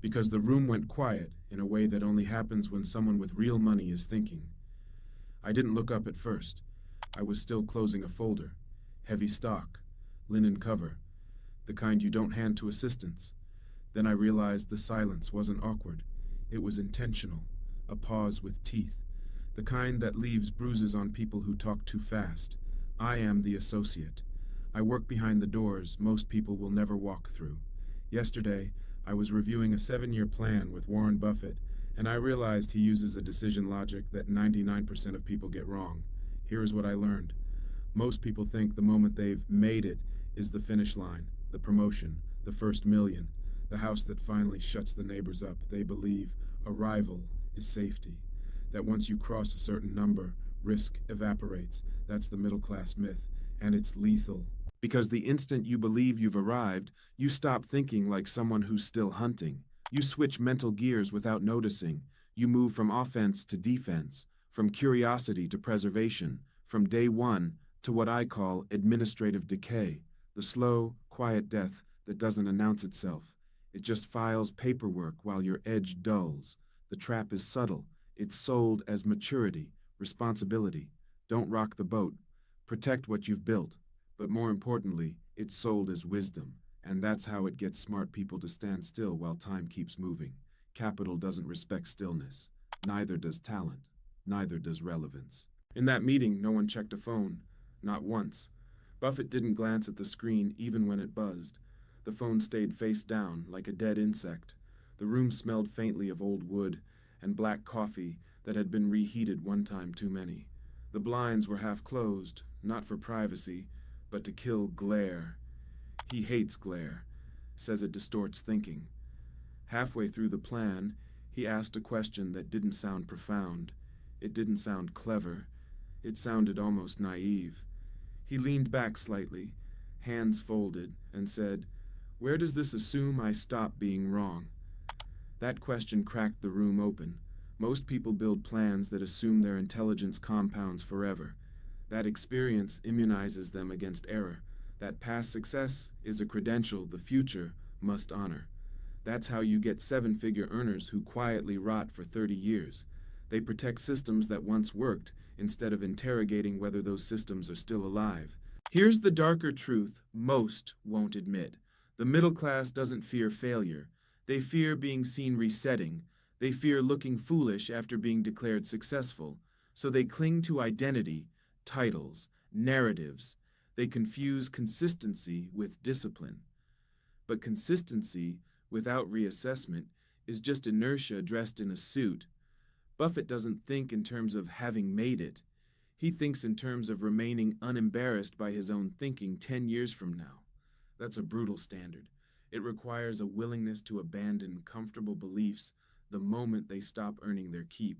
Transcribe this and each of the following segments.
because the room went quiet in a way that only happens when someone with real money is thinking. I didn't look up at first. I was still closing a folder. Heavy stock, linen cover, the kind you don't hand to assistants. Then I realized the silence wasn't awkward. It was intentional, a pause with teeth, the kind that leaves bruises on people who talk too fast. I am the associate. I work behind the doors most people will never walk through. Yesterday, I was reviewing a 7-year plan with Warren Buffett, and I realized he uses a decision logic that 99% of people get wrong. Here's what I learned. Most people think the moment they've made it is the finish line, the promotion, the first million, the house that finally shuts the neighbors up. They believe arrival is safety, that once you cross a certain number, risk evaporates. That's the middle class myth, and it's lethal. Because the instant you believe you've arrived, you stop thinking like someone who's still hunting. You switch mental gears without noticing. You move from offense to defense, from curiosity to preservation, from day one to what I call administrative decay, the slow, quiet death that doesn't announce itself. It just files paperwork while your edge dulls. The trap is subtle. It's sold as maturity, responsibility. Don't rock the boat. Protect what you've built. But more importantly, it's sold as wisdom, and that's how it gets smart people to stand still while time keeps moving. Capital doesn't respect stillness. Neither does talent. Neither does relevance. In that meeting, no one checked a phone. Not once. Buffett didn't glance at the screen even when it buzzed. The phone stayed face down, like a dead insect. The room smelled faintly of old wood and black coffee that had been reheated one time too many. The blinds were half closed, not for privacy, but to kill glare. He hates glare, says it distorts thinking. Halfway through the plan, he asked a question that didn't sound profound. It didn't sound clever. It sounded almost naive. He leaned back slightly, hands folded, and said, "Where does this assume I stop being wrong?" That question cracked the room open. Most people build plans that assume their intelligence compounds forever. That experience immunizes them against error. That past success is a credential the future must honor. That's how you get 7-figure earners who quietly rot for 30 years. They protect systems that once worked instead of interrogating whether those systems are still alive. Here's the darker truth most won't admit. The middle class doesn't fear failure. They fear being seen resetting. They fear looking foolish after being declared successful. So they cling to identity, titles, narratives. They confuse consistency with discipline. But consistency without reassessment is just inertia dressed in a suit. Buffett doesn't think in terms of having made it. He thinks in terms of remaining unembarrassed by his own thinking 10 years from now. That's a brutal standard. It requires a willingness to abandon comfortable beliefs the moment they stop earning their keep.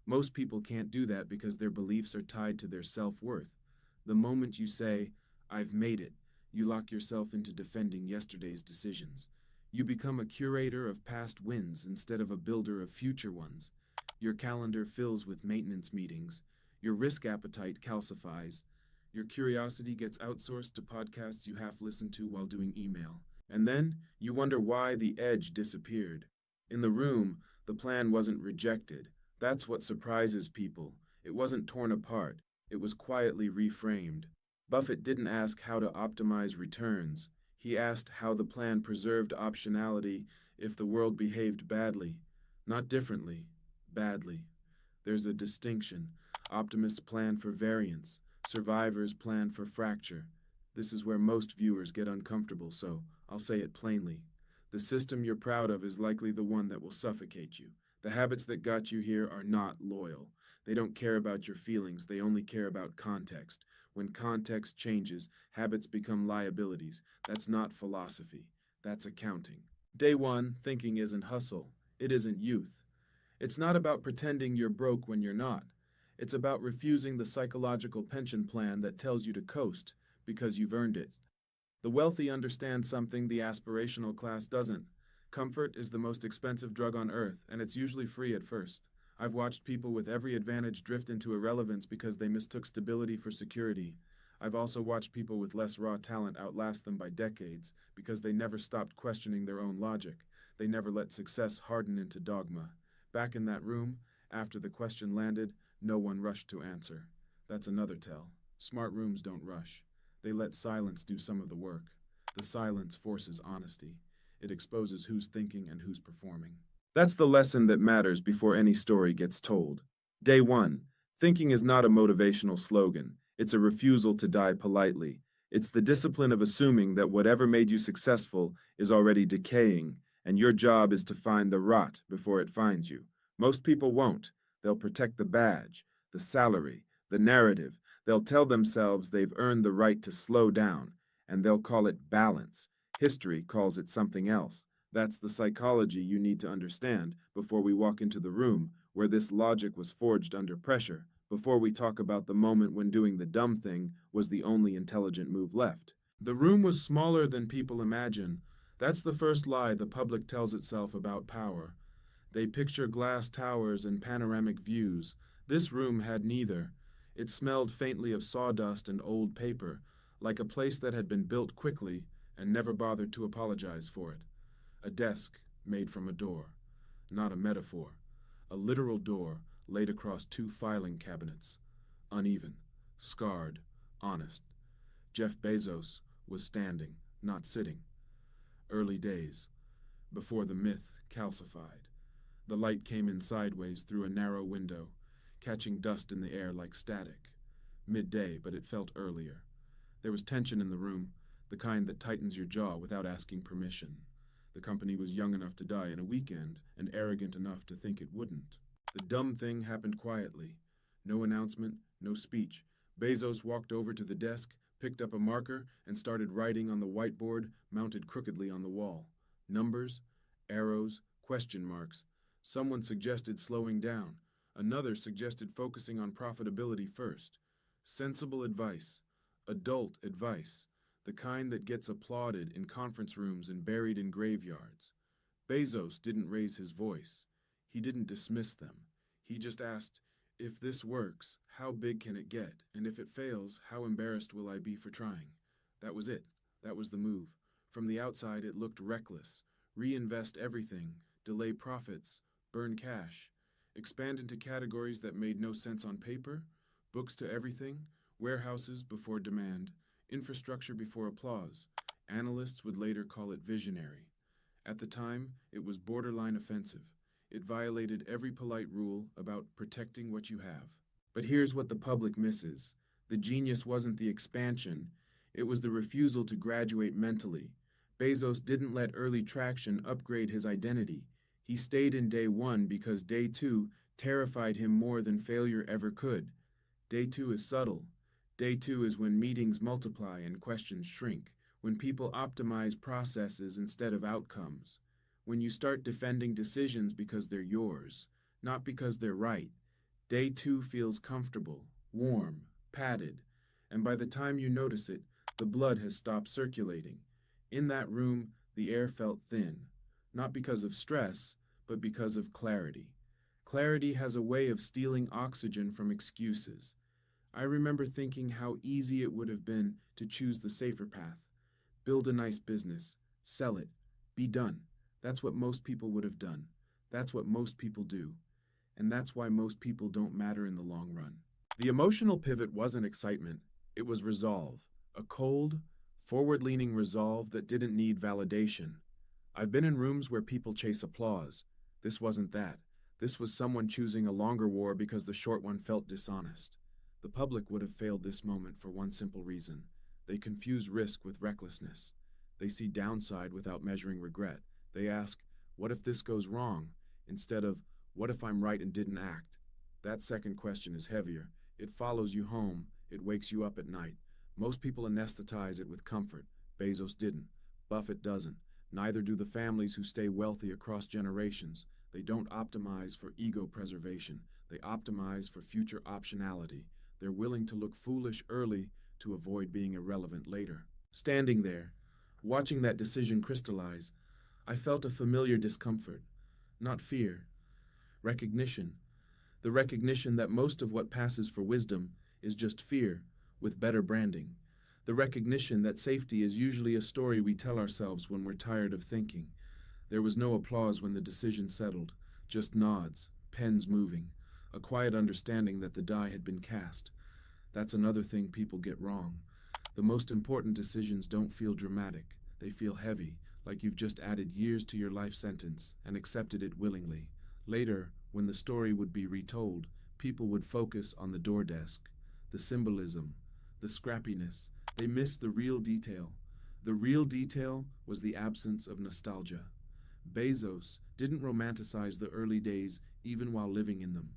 Most people can't do that because their beliefs are tied to their self-worth. The moment you say, "I've made it," you lock yourself into defending yesterday's decisions. You become a curator of past wins instead of a builder of future ones. Your calendar fills with maintenance meetings. Your risk appetite calcifies. Your curiosity gets outsourced to podcasts you half listen to while doing email. And then you wonder why the edge disappeared. In the room, the plan wasn't rejected. That's what surprises people. It wasn't torn apart. It was quietly reframed. Buffett didn't ask how to optimize returns. He asked how the plan preserved optionality if the world behaved badly. Not differently, badly. There's a distinction. Optimists plan for variance. Survivors plan for fracture. This is where most viewers get uncomfortable, so I'll say it plainly. The system you're proud of is likely the one that will suffocate you. The habits that got you here are not loyal. They don't care about your feelings, they only care about context. When context changes, habits become liabilities. That's not philosophy. That's accounting. Day one, thinking isn't hustle. It isn't youth. It's not about pretending you're broke when you're not. It's about refusing the psychological pension plan that tells you to coast because you've earned it. The wealthy understand something the aspirational class doesn't. Comfort is the most expensive drug on earth, and it's usually free at first. I've watched people with every advantage drift into irrelevance because they mistook stability for security. I've also watched people with less raw talent outlast them by decades because they never stopped questioning their own logic. They never let success harden into dogma. Back in that room, after the question landed, no one rushed to answer. That's another tell. Smart rooms don't rush. They let silence do some of the work. The silence forces honesty. It exposes who's thinking and who's performing. That's the lesson that matters before any story gets told. Day 1. Thinking is not a motivational slogan. It's a refusal to die politely. It's the discipline of assuming that whatever made you successful is already decaying, and your job is to find the rot before it finds you. Most people won't. They'll protect the badge, the salary, the narrative. They'll tell themselves they've earned the right to slow down, and they'll call it balance. History calls it something else. That's the psychology you need to understand before we walk into the room where this logic was forged under pressure, before we talk about the moment when doing the dumb thing was the only intelligent move left. The room was smaller than people imagine. That's the first lie the public tells itself about power. They picture glass towers and panoramic views. This room had neither. It smelled faintly of sawdust and old paper, like a place that had been built quickly and never bothered to apologize for it. A desk made from a door, not a metaphor. A literal door laid across 2 filing cabinets. Uneven, scarred, honest. Jeff Bezos was standing, not sitting. Early days, before the myth calcified. The light came in sideways through a narrow window, catching dust in the air like static. Midday, but it felt earlier. There was tension in the room, the kind that tightens your jaw without asking permission. The company was young enough to die in a weekend, and arrogant enough to think it wouldn't. The dumb thing happened quietly. No announcement, no speech. Bezos walked over to the desk, picked up a marker, and started writing on the whiteboard mounted crookedly on the wall. Numbers, arrows, question marks. Someone suggested slowing down. Another suggested focusing on profitability first. Sensible advice. Adult advice. The kind that gets applauded in conference rooms and buried in graveyards. Bezos didn't raise his voice. He didn't dismiss them. He just asked, if this works, how big can it get? And if it fails, how embarrassed will I be for trying? That was it. That was the move. From the outside, it looked reckless. Reinvest everything, delay profits, burn cash, expand into categories that made no sense on paper, books to everything, warehouses before demand, infrastructure before applause. Analysts would later call it visionary. At the time, it was borderline offensive. It violated every polite rule about protecting what you have. But here's what the public misses. The genius wasn't the expansion. It was the refusal to graduate mentally. Bezos didn't let early traction upgrade his identity. He stayed in day 1 because day 2 terrified him more than failure ever could. Day 2 is subtle. Day 2 is when meetings multiply and questions shrink, when people optimize processes instead of outcomes, when you start defending decisions because they're yours, not because they're right. Day 2 feels comfortable, warm, padded, and by the time you notice it, the blood has stopped circulating. In that room, the air felt thin, not because of stress, but because of clarity. Clarity has a way of stealing oxygen from excuses. I remember thinking how easy it would have been to choose the safer path. Build a nice business, sell it, be done. That's what most people would have done. That's what most people do. And that's why most people don't matter in the long run. The emotional pivot wasn't excitement. It was resolve. A cold, forward-leaning resolve that didn't need validation. I've been in rooms where people chase applause. This wasn't that. This was someone choosing a longer war because the short one felt dishonest. The public would have failed this moment for one simple reason. They confuse risk with recklessness. They see downside without measuring regret. They ask, what if this goes wrong? Instead of, what if I'm right and didn't act? That second question is heavier. It follows you home. It wakes you up at night. Most people anesthetize it with comfort. Bezos didn't. Buffett doesn't. Neither do the families who stay wealthy across generations. They don't optimize for ego preservation. They optimize for future optionality. They're willing to look foolish early to avoid being irrelevant later. Standing there, watching that decision crystallize, I felt a familiar discomfort. Not fear. Recognition. The recognition that most of what passes for wisdom is just fear, with better branding. The recognition that safety is usually a story we tell ourselves when we're tired of thinking. There was no applause when the decision settled, just nods, pens moving, a quiet understanding that the die had been cast. That's another thing people get wrong. The most important decisions don't feel dramatic. They feel heavy, like you've just added years to your life sentence and accepted it willingly. Later, when the story would be retold, people would focus on the door desk, the symbolism, the scrappiness. They missed the real detail. The real detail was the absence of nostalgia. Bezos didn't romanticize the early days even while living in them.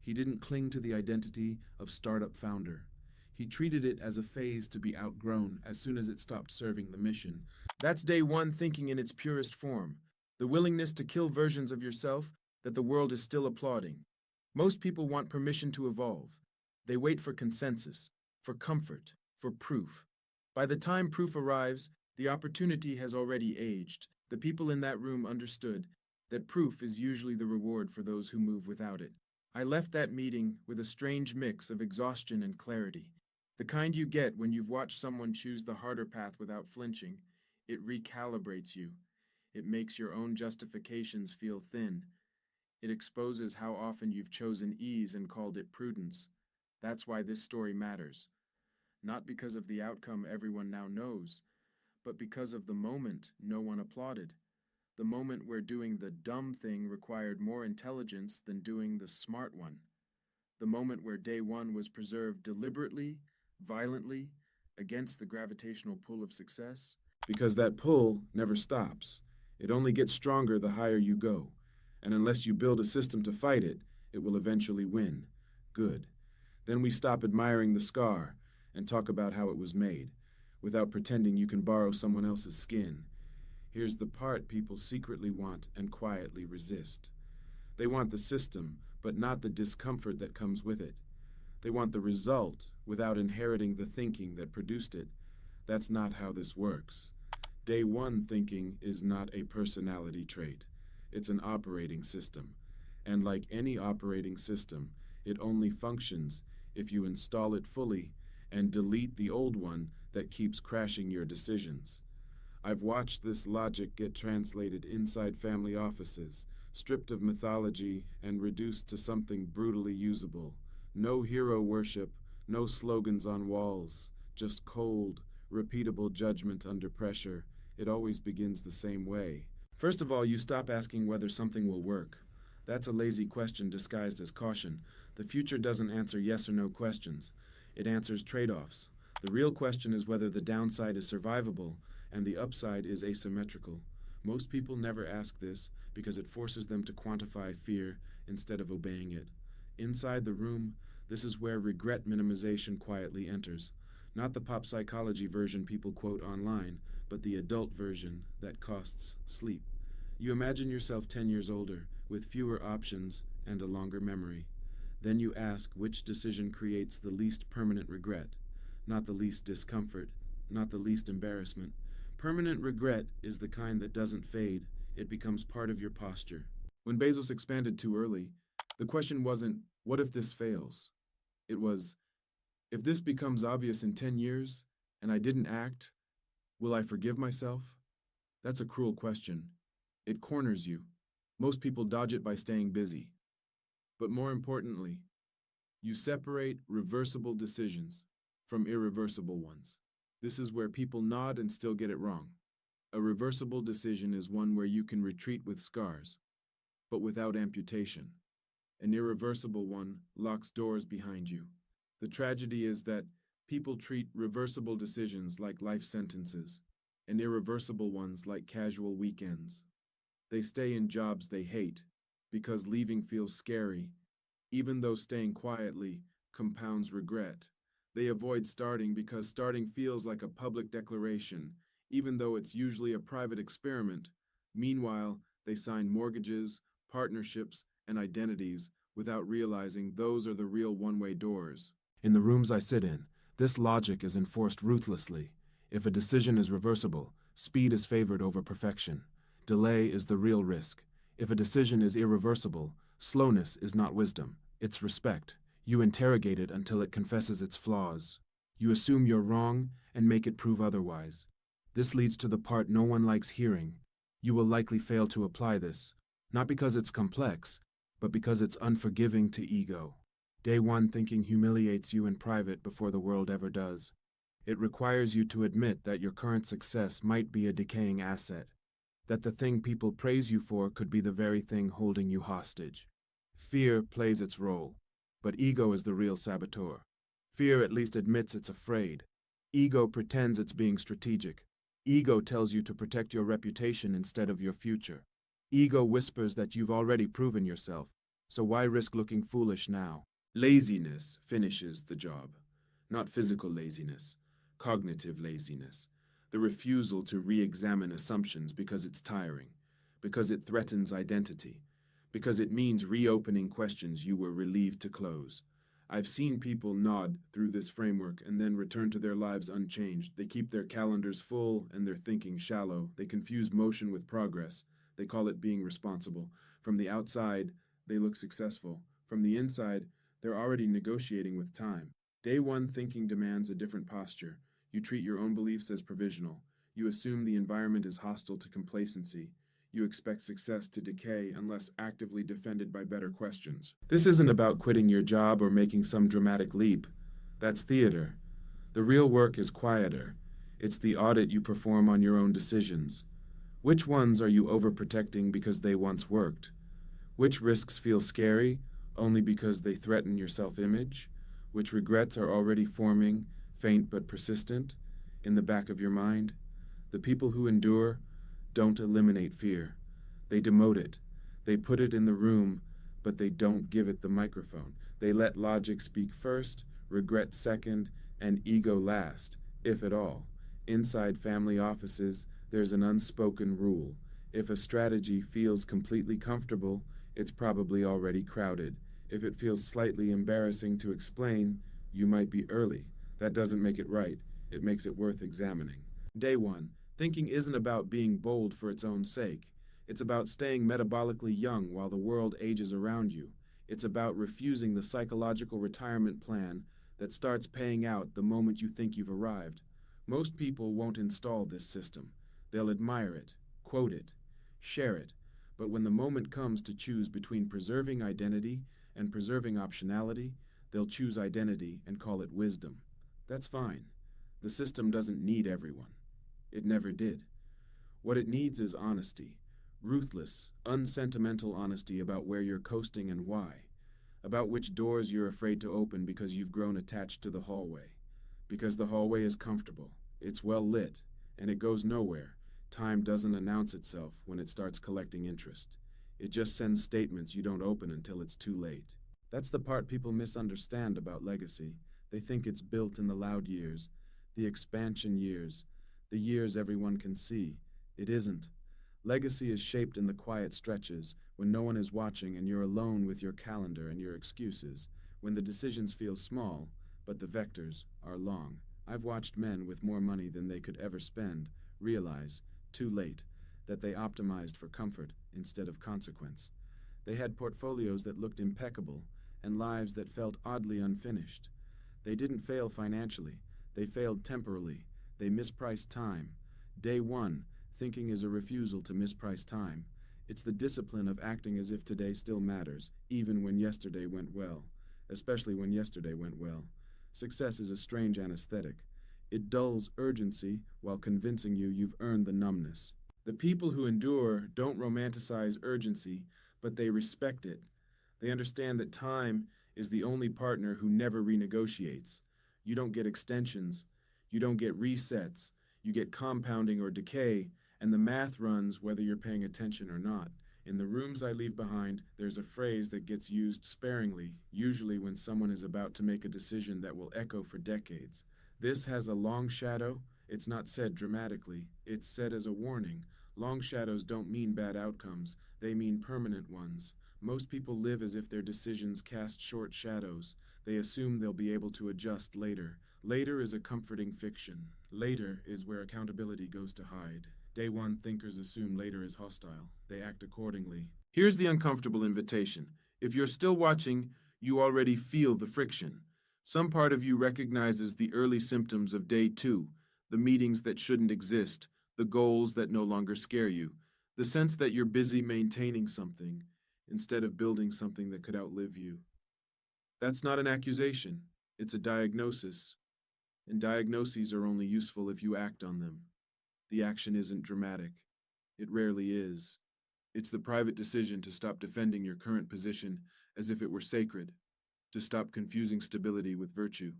He didn't cling to the identity of startup founder. He treated it as a phase to be outgrown as soon as it stopped serving the mission. That's day one thinking in its purest form, the willingness to kill versions of yourself that the world is still applauding. Most people want permission to evolve. They wait for consensus, for comfort, for proof. By the time proof arrives, the opportunity has already aged. The people in that room understood that proof is usually the reward for those who move without it. I left that meeting with a strange mix of exhaustion and clarity. The kind you get when you've watched someone choose the harder path without flinching. It recalibrates you. It makes your own justifications feel thin. It exposes how often you've chosen ease and called it prudence. That's why this story matters. Not because of the outcome everyone now knows, but because of the moment no one applauded. The moment where doing the dumb thing required more intelligence than doing the smart one. The moment where day one was preserved deliberately, violently, against the gravitational pull of success. Because that pull never stops. It only gets stronger the higher you go. And unless you build a system to fight it, it will eventually win. Good. Then we stop admiring the scar and talk about how it was made, without pretending you can borrow someone else's skin. Here's the part people secretly want and quietly resist. They want the system, but not the discomfort that comes with it. They want the result without inheriting the thinking that produced it. That's not how this works. Day one thinking is not a personality trait. It's an operating system. And like any operating system, it only functions if you install it fully and delete the old one that keeps crashing your decisions. I've watched this logic get translated inside family offices, stripped of mythology and reduced to something brutally usable. No hero worship, no slogans on walls, just cold, repeatable judgment under pressure. It always begins the same way. First of all, you stop asking whether something will work. That's a lazy question disguised as caution. The future doesn't answer yes or no questions. It answers trade-offs. The real question is whether the downside is survivable and the upside is asymmetrical. Most people never ask this because it forces them to quantify fear instead of obeying it. Inside the room, this is where regret minimization quietly enters. Not the pop psychology version people quote online, but the adult version that costs sleep. You imagine yourself 10 years older, with fewer options and a longer memory. Then you ask which decision creates the least permanent regret, not the least discomfort, not the least embarrassment. Permanent regret is the kind that doesn't fade. It becomes part of your posture. When Bezos expanded too early, the question wasn't, what if this fails? It was, if this becomes obvious in 10 years and I didn't act, will I forgive myself? That's a cruel question. It corners you. Most people dodge it by staying busy. But more importantly, you separate reversible decisions from irreversible ones. This is where people nod and still get it wrong. A reversible decision is one where you can retreat with scars, but without amputation. An irreversible one locks doors behind you. The tragedy is that people treat reversible decisions like life sentences, and irreversible ones like casual weekends. They stay in jobs they hate because leaving feels scary, even though staying quietly compounds regret. They avoid starting because starting feels like a public declaration, even though it's usually a private experiment. Meanwhile, they sign mortgages, partnerships, and identities without realizing those are the real one-way doors. In the rooms I sit in, this logic is enforced ruthlessly. If a decision is reversible, speed is favored over perfection. Delay is the real risk. If a decision is irreversible, slowness is not wisdom, it's respect. You interrogate it until it confesses its flaws. You assume you're wrong and make it prove otherwise. This leads to the part no one likes hearing. You will likely fail to apply this, not because it's complex, but because it's unforgiving to ego. Day one thinking humiliates you in private before the world ever does. It requires you to admit that your current success might be a decaying asset, that the thing people praise you for could be the very thing holding you hostage. Fear plays its role, but ego is the real saboteur. Fear at least admits it's afraid. Ego pretends it's being strategic. Ego tells you to protect your reputation instead of your future. Ego whispers that you've already proven yourself, so why risk looking foolish now? Laziness finishes the job. Not physical laziness, cognitive laziness. The refusal to re-examine assumptions because it's tiring, because it threatens identity, because it means reopening questions you were relieved to close. I've seen people nod through this framework and then return to their lives unchanged. They keep their calendars full and their thinking shallow. They confuse motion with progress. They call it being responsible. From the outside, they look successful. From the inside, they're already negotiating with time. Day one thinking demands a different posture. You treat your own beliefs as provisional. You assume the environment is hostile to complacency. You expect success to decay unless actively defended by better questions. This isn't about quitting your job or making some dramatic leap. That's theater. The real work is quieter. It's the audit you perform on your own decisions. Which ones are you overprotecting because they once worked? Which risks feel scary only because they threaten your self-image? Which regrets are already forming, faint but persistent, in the back of your mind? The people who endure don't eliminate fear. They demote it. They put it in the room, but they don't give it the microphone. They let logic speak first, regret second, and ego last, if at all. Inside family offices, there's an unspoken rule. If a strategy feels completely comfortable, it's probably already crowded. If it feels slightly embarrassing to explain, you might be early. That doesn't make it right. It makes it worth examining. Day one. Thinking isn't about being bold for its own sake. It's about staying metabolically young while the world ages around you. It's about refusing the psychological retirement plan that starts paying out the moment you think you've arrived. Most people won't install this system. They'll admire it, quote it, share it. But when the moment comes to choose between preserving identity and preserving optionality, they'll choose identity and call it wisdom. That's fine. The system doesn't need everyone. It never did. What it needs is honesty. Ruthless, unsentimental honesty about where you're coasting and why. About which doors you're afraid to open because you've grown attached to the hallway. Because the hallway is comfortable, it's well lit, and it goes nowhere. Time doesn't announce itself when it starts collecting interest. It just sends statements you don't open until it's too late. That's the part people misunderstand about legacy. They think it's built in the loud years, the expansion years, the years everyone can see. It isn't. Legacy is shaped in the quiet stretches, when no one is watching and you're alone with your calendar and your excuses, when the decisions feel small, but the vectors are long. I've watched men with more money than they could ever spend realize, too late, that they optimized for comfort instead of consequence. They had portfolios that looked impeccable and lives that felt oddly unfinished. They didn't fail financially. They failed temporally. They mispriced time. Day one, thinking is a refusal to misprice time. It's the discipline of acting as if today still matters, even when yesterday went well, especially when yesterday went well. Success is a strange anesthetic. It dulls urgency while convincing you you've earned the numbness. The people who endure don't romanticize urgency, but they respect it. They understand that time is the only partner who never renegotiates. You don't get extensions. You don't get resets. You get compounding or decay, and the math runs whether you're paying attention or not. In the rooms I leave behind, there's a phrase that gets used sparingly, usually when someone is about to make a decision that will echo for decades. This has a long shadow. It's not said dramatically. It's said as a warning. Long shadows don't mean bad outcomes. They mean permanent ones. Most people live as if their decisions cast short shadows. They assume they'll be able to adjust later. Later is a comforting fiction. Later is where accountability goes to hide. Day one thinkers assume later is hostile. They act accordingly. Here's the uncomfortable invitation. If you're still watching, you already feel the friction. Some part of you recognizes the early symptoms of day two, the meetings that shouldn't exist, the goals that no longer scare you, The sense that you're busy maintaining something instead of building something that could outlive you. That's not an accusation, it's a diagnosis, and diagnoses are only useful if you act on them. The action isn't dramatic. It rarely is. It's the private decision to stop defending your current position as if it were sacred, to stop confusing stability with virtue,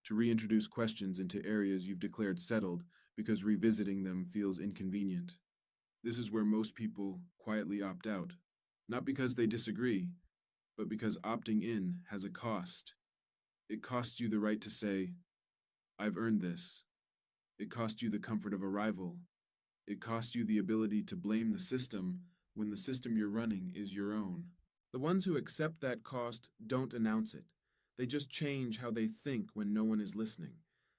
to reintroduce questions into areas you've declared settled because revisiting them feels inconvenient. This is where most people quietly opt out, not because they disagree, but because opting in has a cost. It costs you the right to say, I've earned this. It costs you the comfort of arrival. It costs you the ability to blame the system when the system you're running is your own. The ones who accept that cost don't announce it. They just change how they think when no one is listening.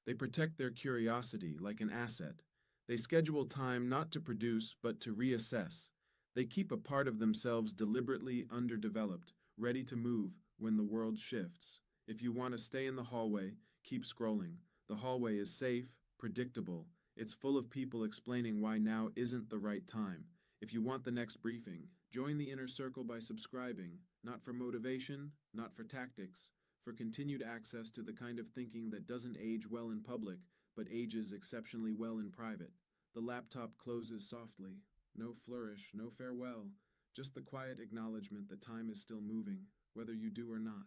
They protect their curiosity like an asset. They schedule time not to produce but to reassess. They keep a part of themselves deliberately underdeveloped, ready to move when the world shifts. If you want to stay in the hallway, keep scrolling. The hallway is safe, predictable. It's full of people explaining why now isn't the right time. If you want the next briefing, join the inner circle by subscribing, not for motivation, not for tactics, for continued access to the kind of thinking that doesn't age well in public, but ages exceptionally well in private. The laptop closes softly. No flourish, no farewell, just the quiet acknowledgement that time is still moving, whether you do or not.